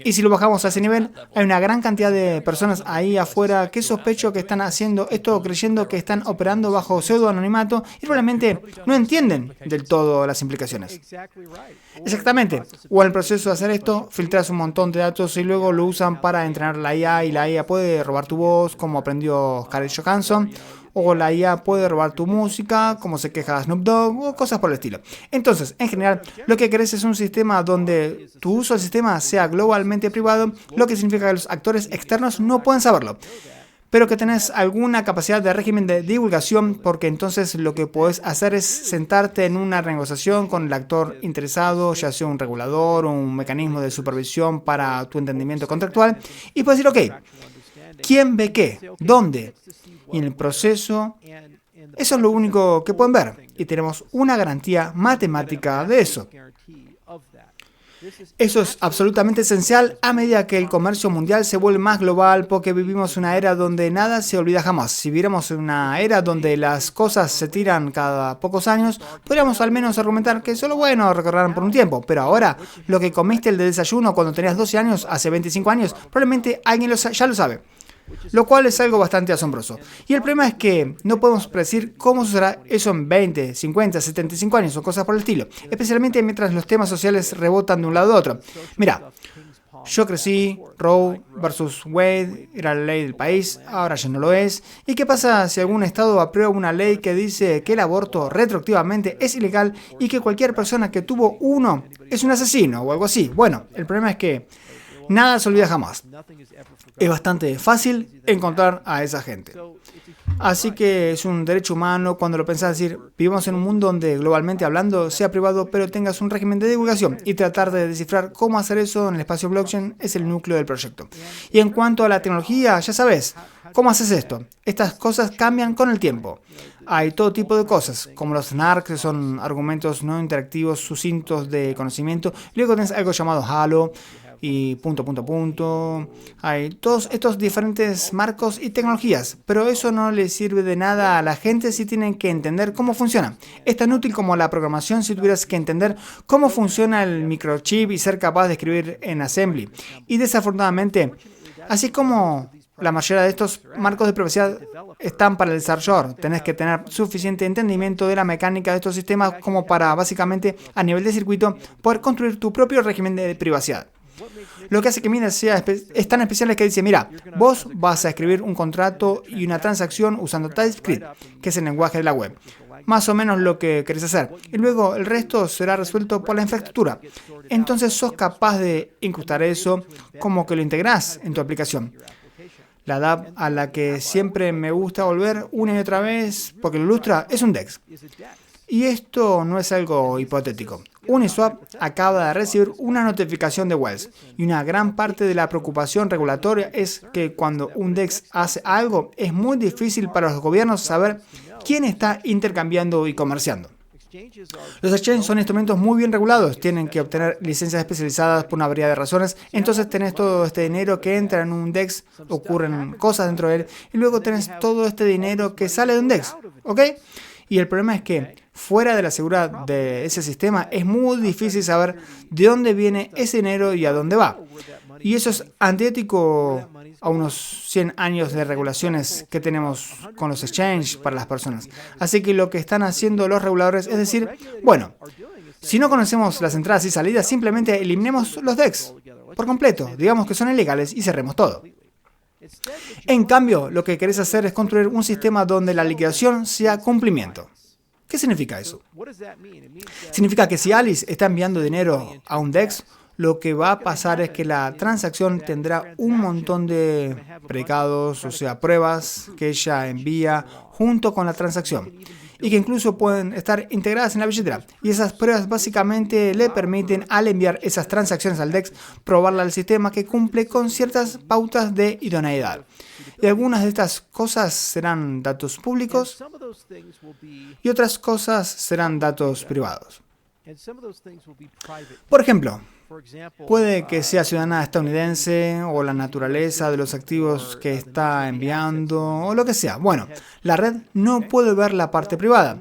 Y si lo bajamos a ese nivel, hay una gran cantidad de personas ahí afuera que sospecho que están haciendo esto creyendo que están operando bajo pseudo-anonimato y probablemente no entienden del todo las implicaciones. Exactamente. O en el proceso de hacer esto, filtras un montón de datos y luego lo usan para entrenar la IA y la IA puede robar tu voz, como aprendió Scarlett Johansson, o la IA puede robar tu música, como se queja Snoop Dogg, o cosas por el estilo. Entonces, en general, lo que querés es un sistema donde tu uso del sistema sea globalmente privado, lo que significa que los actores externos no pueden saberlo, pero que tenés alguna capacidad de régimen de divulgación, porque entonces lo que podés hacer es sentarte en una negociación con el actor interesado, ya sea un regulador o un mecanismo de supervisión para tu entendimiento contractual, y puedes decir, ok, ¿quién ve qué? ¿Dónde? Y en el proceso, eso es lo único que pueden ver. Y tenemos una garantía matemática de eso. Eso es absolutamente esencial a medida que el comercio mundial se vuelve más global, porque vivimos una era donde nada se olvida jamás. Si viéramos una era donde las cosas se tiran cada pocos años, podríamos al menos argumentar que solo bueno recorrerán por un tiempo. Pero ahora, lo que comiste el de desayuno cuando tenías 12 años, hace 25 años, probablemente alguien ya lo sabe. Lo cual es algo bastante asombroso. Y el problema es que no podemos predecir cómo sucederá eso en 20, 50, 75 años o cosas por el estilo. Especialmente mientras los temas sociales rebotan de un lado a otro. Mira, yo crecí, Roe, versus Wade era la ley del país, ahora ya no lo es. ¿Y qué pasa si algún estado aprueba una ley que dice que el aborto retroactivamente es ilegal y que cualquier persona que tuvo uno es un asesino o algo así? Bueno, el problema es que nada se olvida jamás. Es bastante fácil encontrar a esa gente. Así que es un derecho humano cuando lo pensás decir, vivimos en un mundo donde globalmente hablando sea privado pero tengas un régimen de divulgación y tratar de descifrar cómo hacer eso en el espacio blockchain es el núcleo del proyecto. Y en cuanto a la tecnología, ya sabes, ¿cómo haces esto? Estas cosas cambian con el tiempo. Hay todo tipo de cosas, como los NARC, que son argumentos no interactivos sucintos de conocimiento. Luego tenés algo llamado Halo, y ... Hay todos estos diferentes marcos y tecnologías, pero eso no le sirve de nada a la gente si tienen que entender cómo funciona. Es tan útil como la programación si tuvieras que entender cómo funciona el microchip y ser capaz de escribir en assembly. Y desafortunadamente, así como la mayoría de estos marcos de privacidad están para el desarrollador, tenés que tener suficiente entendimiento de la mecánica de estos sistemas como para básicamente a nivel de circuito poder construir tu propio régimen de privacidad. Lo que hace que Midas es tan especial es que dice, mira, vos vas a escribir un contrato y una transacción usando TypeScript, que es el lenguaje de la web. Más o menos lo que querés hacer. Y luego el resto será resuelto por la infraestructura. Entonces sos capaz de incrustar eso como que lo integrás en tu aplicación. La DApp a la que siempre me gusta volver una y otra vez, porque lo ilustra, es un DEX. Y esto no es algo hipotético. Uniswap acaba de recibir una notificación de Wells y una gran parte de la preocupación regulatoria es que cuando un DEX hace algo es muy difícil para los gobiernos saber quién está intercambiando y comerciando. Los exchanges son instrumentos muy bien regulados, tienen que obtener licencias especializadas por una variedad de razones, entonces tenés todo este dinero que entra en un DEX, ocurren cosas dentro de él, y luego tenés todo este dinero que sale de un DEX, ¿ok? Y el problema es que fuera de la seguridad de ese sistema es muy difícil saber de dónde viene ese dinero y a dónde va. Y eso es antiético a unos 100 años de regulaciones que tenemos con los exchanges para las personas. Así que lo que están haciendo los reguladores es decir, bueno, si no conocemos las entradas y salidas, simplemente eliminemos los DEX por completo, digamos que son ilegales y cerremos todo. En cambio, lo que querés hacer es construir un sistema donde la liquidación sea cumplimiento. ¿Qué significa eso? Significa que si Alice está enviando dinero a un DEX, lo que va a pasar es que la transacción tendrá un montón de predicados, o sea, pruebas que ella envía junto con la transacción y que incluso pueden estar integradas en la billetera. Y esas pruebas básicamente le permiten, al enviar esas transacciones al DEX, probarle al sistema que cumple con ciertas pautas de idoneidad. Y algunas de estas cosas serán datos públicos y otras cosas serán datos privados. Por ejemplo, puede que sea ciudadana estadounidense o la naturaleza de los activos que está enviando o lo que sea. Bueno, la red no puede ver la parte privada.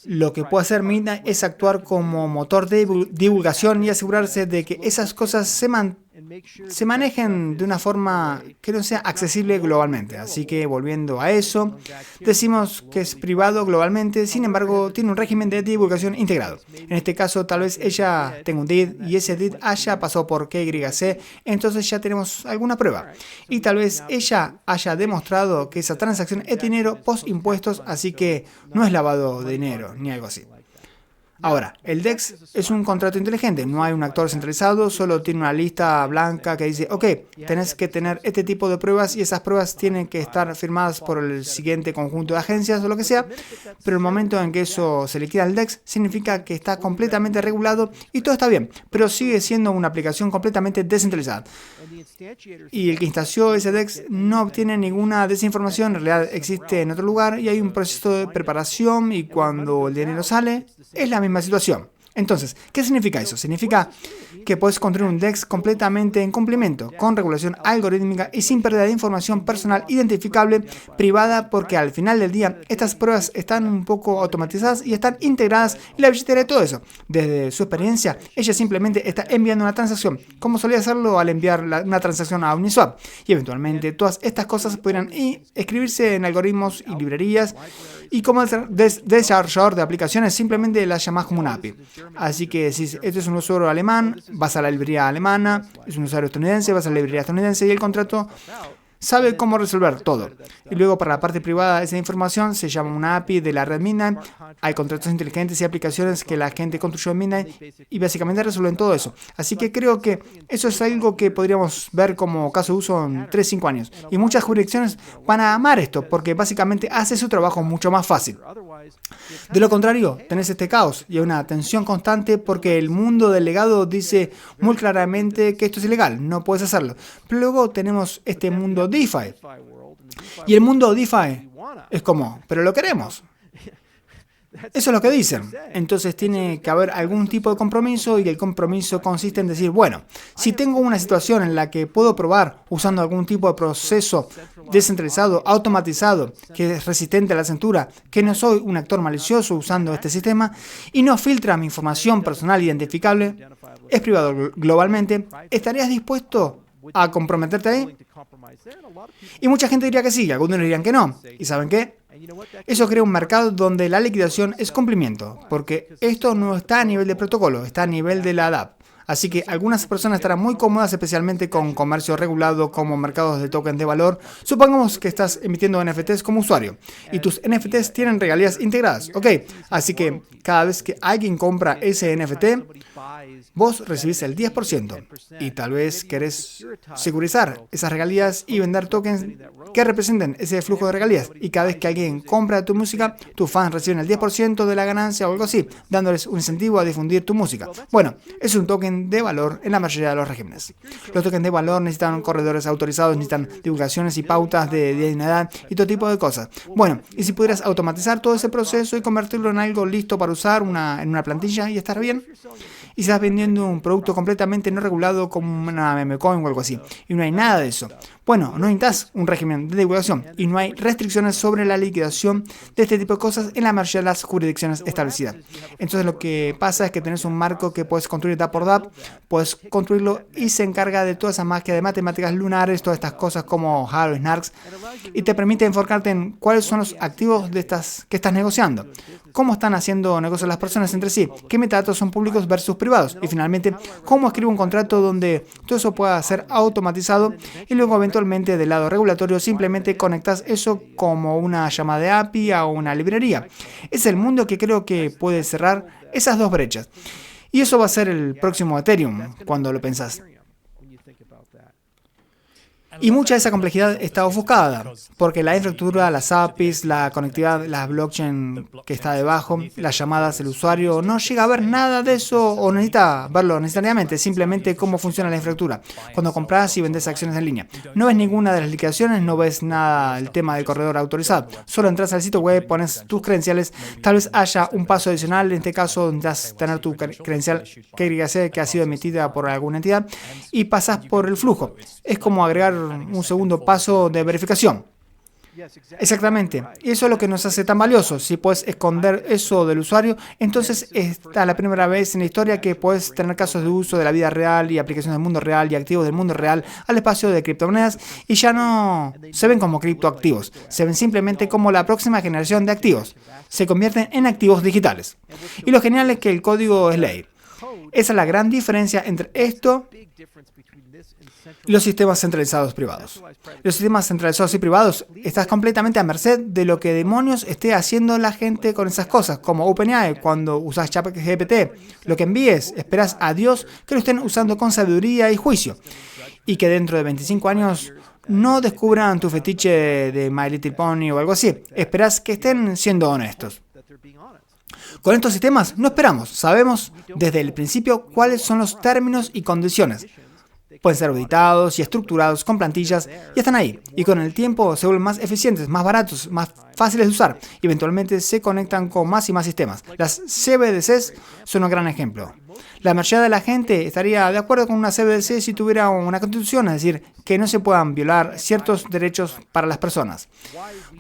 Lo que puede hacer Midnight es actuar como motor de divulgación y asegurarse de que esas cosas se manejen de una forma que no sea accesible globalmente. Así que volviendo a eso, decimos que es privado globalmente, sin embargo tiene un régimen de divulgación integrado. En este caso tal vez ella tenga un DID y ese DID haya pasado por KYC, entonces ya tenemos alguna prueba. Y tal vez ella haya demostrado que esa transacción es dinero post impuestos, así que no es lavado de dinero ni algo así. Ahora, el DEX es un contrato inteligente, no hay un actor centralizado, solo tiene una lista blanca que dice, ok, tenés que tener este tipo de pruebas y esas pruebas tienen que estar firmadas por el siguiente conjunto de agencias o lo que sea, pero el momento en que eso se liquida al DEX significa que está completamente regulado y todo está bien, pero sigue siendo una aplicación completamente descentralizada. Y el que instanció ese DEX no obtiene ninguna desinformación, en realidad existe en otro lugar y hay un proceso de preparación y cuando el dinero sale, es la misma situación. Entonces, ¿qué significa eso? Significa que puedes construir un DEX completamente en cumplimiento, con regulación algorítmica y sin pérdida de información personal identificable privada, porque al final del día estas pruebas están un poco automatizadas y están integradas en la billetera de todo eso. Desde su experiencia, ella simplemente está enviando una transacción, como solía hacerlo al enviar una transacción a Uniswap. Y eventualmente todas estas cosas podrán escribirse en algoritmos y librerías, y como desarrollador de aplicaciones simplemente las llamás como una API. Así que si este es un usuario alemán, vas a la librería alemana, es un usuario estadounidense, vas a la librería estadounidense y el contrato sabe cómo resolver todo. Y luego para la parte privada de esa información se llama una API de la red Midnight. Hay contratos inteligentes y aplicaciones que la gente construyó en Midnight y básicamente resuelven todo eso. Así que creo que eso es algo que podríamos ver como caso de uso en 3-5 años. Y muchas jurisdicciones van a amar esto porque básicamente hace su trabajo mucho más fácil. De lo contrario, tenés este caos y hay una tensión constante porque el mundo del legado dice muy claramente que esto es ilegal, no puedes hacerlo. Pero luego tenemos este mundo DeFi. Y el mundo DeFi es como, pero lo queremos. Eso es lo que dicen. Entonces tiene que haber algún tipo de compromiso y el compromiso consiste en decir, bueno, si tengo una situación en la que puedo probar usando algún tipo de proceso descentralizado, automatizado, que es resistente a la censura, que no soy un actor malicioso usando este sistema y no filtra mi información personal identificable, es privado globalmente, ¿estarías dispuesto a comprometerte ahí? Y mucha gente diría que sí, algunos dirían que no. ¿Y saben qué? Eso crea un mercado donde la liquidación es cumplimiento, porque esto no está a nivel de protocolo, está a nivel de la DApp. Así que algunas personas estarán muy cómodas, especialmente con comercio regulado como mercados de tokens de valor. Supongamos que estás emitiendo NFTs como usuario y tus NFTs tienen regalías integradas. Ok, así que cada vez que alguien compra ese NFT, vos recibís el 10% y tal vez querés securizar esas regalías y vender tokens que representen ese flujo de regalías. Y cada vez que alguien compra tu música, tus fans reciben el 10% de la ganancia o algo así, dándoles un incentivo a difundir tu música. Bueno, es un token de valor en la mayoría de los regímenes. Los tokens de valor necesitan corredores autorizados, necesitan divulgaciones y pautas de edad y todo tipo de cosas. Bueno, y si pudieras automatizar todo ese proceso y convertirlo en algo listo para usar en una plantilla y estar bien, y estás vendiendo un producto completamente no regulado como una meme coin o algo así, y no hay nada de eso. Bueno, no necesitas un régimen de divulgación y no hay restricciones sobre la liquidación de este tipo de cosas en la mayoría de las jurisdicciones establecidas. Entonces lo que pasa es que tenés un marco que puedes construir DApp por DApp, puedes construirlo y se encarga de toda esa magia de matemáticas lunares, todas estas cosas como Halo y Snarks, y te permite enfocarte en cuáles son los activos de que estás negociando, cómo están haciendo negocios las personas entre sí, qué metadatos son públicos versus privados, y finalmente cómo escribo un contrato donde todo eso pueda ser automatizado y luego eventualmente del lado regulatorio simplemente conectas eso como una llamada de API a una librería. Es el mundo que creo que puede cerrar esas dos brechas. Y eso va a ser el próximo Ethereum cuando lo pensás. Y mucha de esa complejidad está ofuscada, porque la infraestructura, las APIs, la conectividad, la blockchain que está debajo, las llamadas del usuario, no llega a ver nada de eso o necesita verlo necesariamente, simplemente cómo funciona la infraestructura. Cuando compras y vendes acciones en línea, no ves ninguna de las liquidaciones, no ves nada del tema del corredor autorizado, solo entras al sitio web, pones tus credenciales, tal vez haya un paso adicional, en este caso necesitas tener tu credencial que ha sido emitida por alguna entidad y pasas por el flujo. Es como agregar un segundo paso de verificación. Exactamente. Y eso es lo que nos hace tan valiosos. Si puedes esconder eso del usuario, entonces está la primera vez en la historia que puedes tener casos de uso de la vida real y aplicaciones del mundo real y activos del mundo real al espacio de criptomonedas y ya no se ven como criptoactivos, se ven simplemente como la próxima generación de activos. Se convierten en activos digitales. Y lo genial es que el código es ley. Esa es la gran diferencia entre esto y los sistemas centralizados privados. Los sistemas centralizados y privados estás completamente a merced de lo que demonios esté haciendo la gente con esas cosas, como OpenAI cuando usas ChatGPT. Lo que envíes, esperas a Dios que lo estén usando con sabiduría y juicio. Y que dentro de 25 años no descubran tu fetiche de My Little Pony o algo así. Esperas que estén siendo honestos. Con estos sistemas no esperamos, sabemos desde el principio cuáles son los términos y condiciones. Pueden ser auditados y estructurados con plantillas y están ahí. Y con el tiempo se vuelven más eficientes, más baratos, más fáciles de usar. Y eventualmente se conectan con más y más sistemas. Las CBDCs son un gran ejemplo. La mayoría de la gente estaría de acuerdo con una CBDC si tuviera una constitución, es decir, que no se puedan violar ciertos derechos para las personas.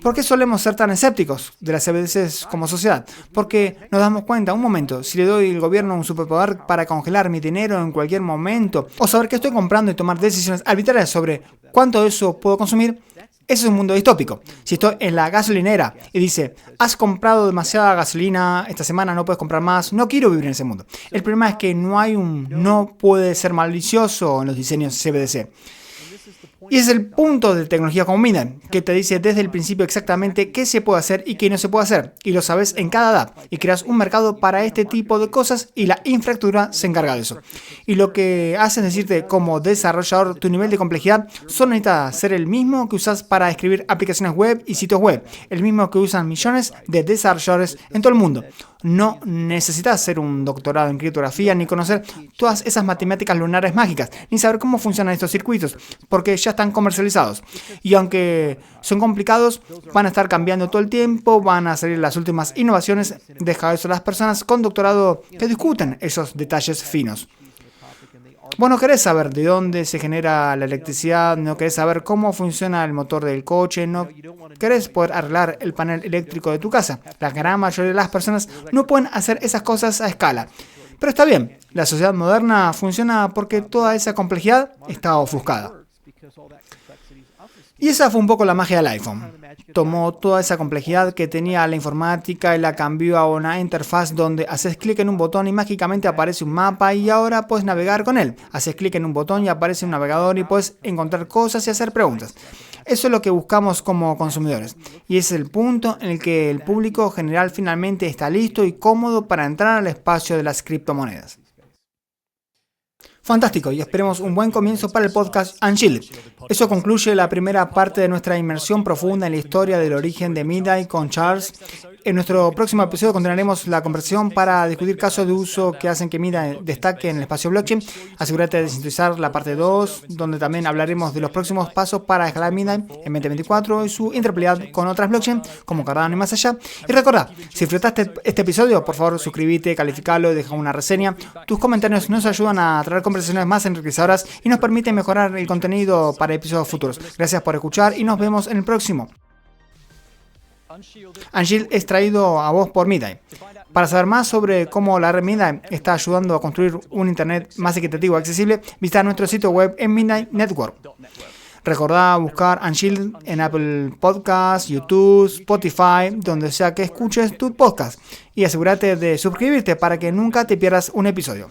¿Por qué solemos ser tan escépticos de las CBDCs como sociedad? Porque nos damos cuenta, un momento, si le doy al gobierno un superpoder para congelar mi dinero en cualquier momento, o saber qué estoy comprando y tomar decisiones arbitrarias sobre cuánto de eso puedo consumir, Eso es un mundo distópico. Si estoy en la gasolinera y dice, has comprado demasiada gasolina, esta semana no puedes comprar más, no quiero vivir en ese mundo. El problema es que no puede ser malicioso en los diseños CBDC. Y es el punto de tecnología como Midnight, que te dice desde el principio exactamente qué se puede hacer y qué no se puede hacer. Y lo sabes en cada edad. Y creas un mercado para este tipo de cosas y la infraestructura se encarga de eso. Y lo que hace es decirte como desarrollador tu nivel de complejidad solo necesita ser el mismo que usas para escribir aplicaciones web y sitios web. El mismo que usan millones de desarrolladores en todo el mundo. No necesitas hacer un doctorado en criptografía ni conocer todas esas matemáticas lunares mágicas, ni saber cómo funcionan estos circuitos, porque ya están comercializados. Y aunque son complicados, van a estar cambiando todo el tiempo, van a salir las últimas innovaciones. Deja eso a las personas con doctorado que discuten esos detalles finos. Vos no querés saber de dónde se genera la electricidad, no querés saber cómo funciona el motor del coche, no querés poder arreglar el panel eléctrico de tu casa. La gran mayoría de las personas no pueden hacer esas cosas a escala. Pero está bien, la sociedad moderna funciona porque toda esa complejidad está ofuscada. Y esa fue un poco la magia del iPhone. Tomó toda esa complejidad que tenía la informática y la cambió a una interfaz donde haces clic en un botón y mágicamente aparece un mapa y ahora puedes navegar con él. Haces clic en un botón y aparece un navegador y puedes encontrar cosas y hacer preguntas. Eso es lo que buscamos como consumidores. Y es el punto en el que el público general finalmente está listo y cómodo para entrar al espacio de las criptomonedas. Fantástico, y esperemos un buen comienzo para el podcast Unshielded. Eso concluye la primera parte de nuestra inmersión profunda en la historia del origen de Midnight con Charles. En nuestro próximo episodio continuaremos la conversación para discutir casos de uso que hacen que Midnight destaque en el espacio blockchain. Asegúrate de sintonizar la parte 2, donde también hablaremos de los próximos pasos para escalar Midnight en 2024 y su interoperabilidad con otras blockchain como Cardano y más allá. Y recordá, si disfrutaste este episodio, por favor suscríbete, calificalo y deja una reseña. Tus comentarios nos ayudan a traer conversaciones más enriquecedoras y nos permiten mejorar el contenido para episodios futuros. Gracias por escuchar y nos vemos en el próximo. Unshielded es traído a vos por Midnight. Para saber más sobre cómo la red Midnight está ayudando a construir un internet más equitativo y accesible, visita nuestro sitio web en Midnight Network. Recordá buscar Unshielded en Apple Podcasts, YouTube, Spotify, donde sea que escuches tu podcast. Y asegúrate de suscribirte para que nunca te pierdas un episodio.